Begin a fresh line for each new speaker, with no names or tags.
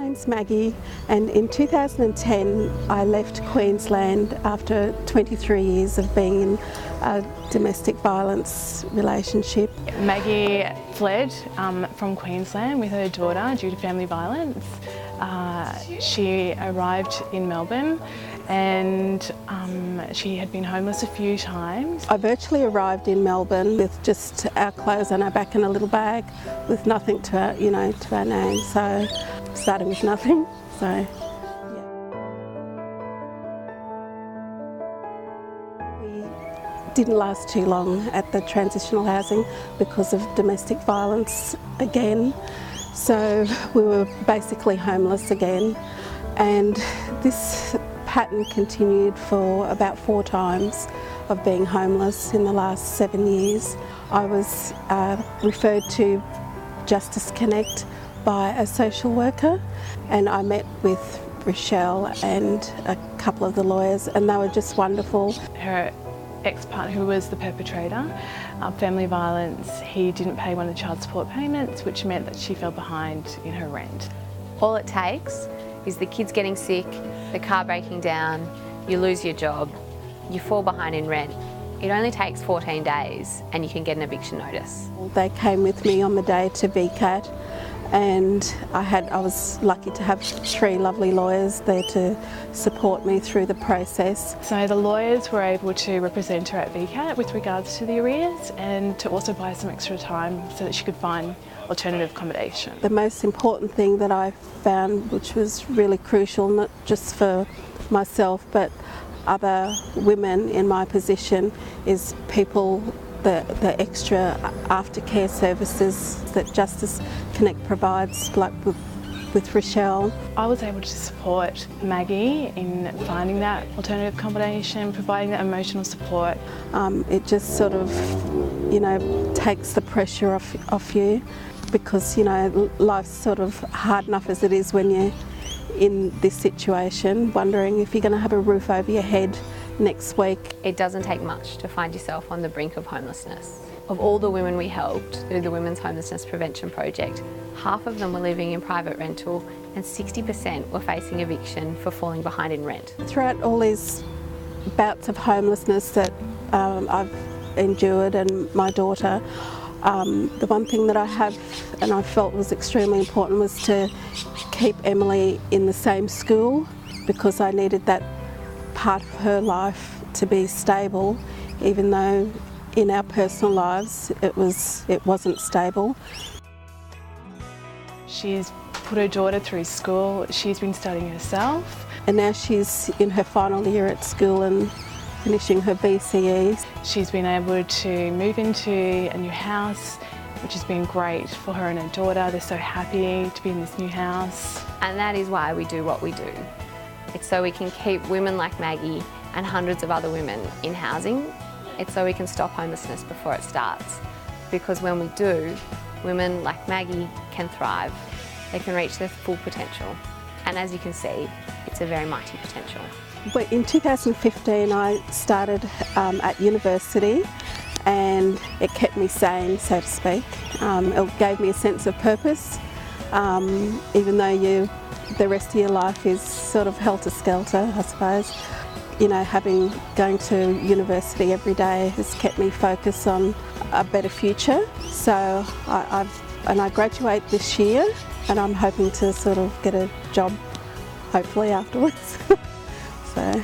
name's Maggie, and in 2010 I left Queensland after 23 years of being in a domestic violence relationship.
Maggie fled from Queensland with her daughter due to family violence. She arrived in Melbourne and she had been homeless a few times.
I virtually arrived in Melbourne with just our clothes on our back and a little bag with nothing to our, to our name, so starting with nothing. So we didn't last too long at the transitional housing because of domestic violence again. So we were basically homeless again, and this pattern continued for about 4 times of being homeless in the last 7 years. I was referred to Justice Connect by a social worker, and I met with Rochelle and a couple of the lawyers, and they were just wonderful.
Her ex-partner, who was the perpetrator of family violence, he didn't pay one of the child support payments, which meant that she fell behind in her rent.
All it takes is the kids getting sick, the car breaking down, you lose your job, you fall behind in rent. It only takes 14 days and you can get an eviction notice.
They came with me on the day to VCAT, and I was lucky to have 3 lovely lawyers there to support me through the process.
So the lawyers were able to represent her at VCAT with regards to the arrears and to also buy some extra time so that she could find alternative accommodation.
The most important thing that I found, which was really crucial, not just for myself but other women in my position, is people, the extra aftercare services that Justice Connect provides, like with Rochelle.
I was able to support Maggie in finding that alternative accommodation, providing that emotional support.
It just sort of, takes the pressure off you, because, life's sort of hard enough as it is when you're in this situation, wondering if you're going to have a roof over your head next week.
It doesn't take much to find yourself on the brink of homelessness. Of all the women we helped through the Women's Homelessness Prevention Project, half of them were living in private rental and 60% were facing eviction for falling behind in rent.
Throughout all these bouts of homelessness that I've endured, and my daughter, the one thing that I have and I felt was extremely important was to keep Emily in the same school, because I needed that part of her life to be stable, even though in our personal lives it wasn't stable.
She's put her daughter through school, she's been studying herself.
And now she's in her final year at school and finishing her BCEs.
She's been able to move into a new house, which has been great for her and her daughter. They're so happy to be in this new house.
And that is why we do what we do. It's so we can keep women like Maggie and hundreds of other women in housing. It's so we can stop homelessness before it starts. Because when we do, women like Maggie can thrive. They can reach their full potential. And as you can see, it's a very mighty potential.
But in 2015 I started at university, and it kept me sane, so to speak. It gave me a sense of purpose, even though the rest of your life is sort of helter-skelter, I suppose. Going to university every day has kept me focused on a better future. So I graduate this year, and I'm hoping to sort of get a job, hopefully, afterwards. So.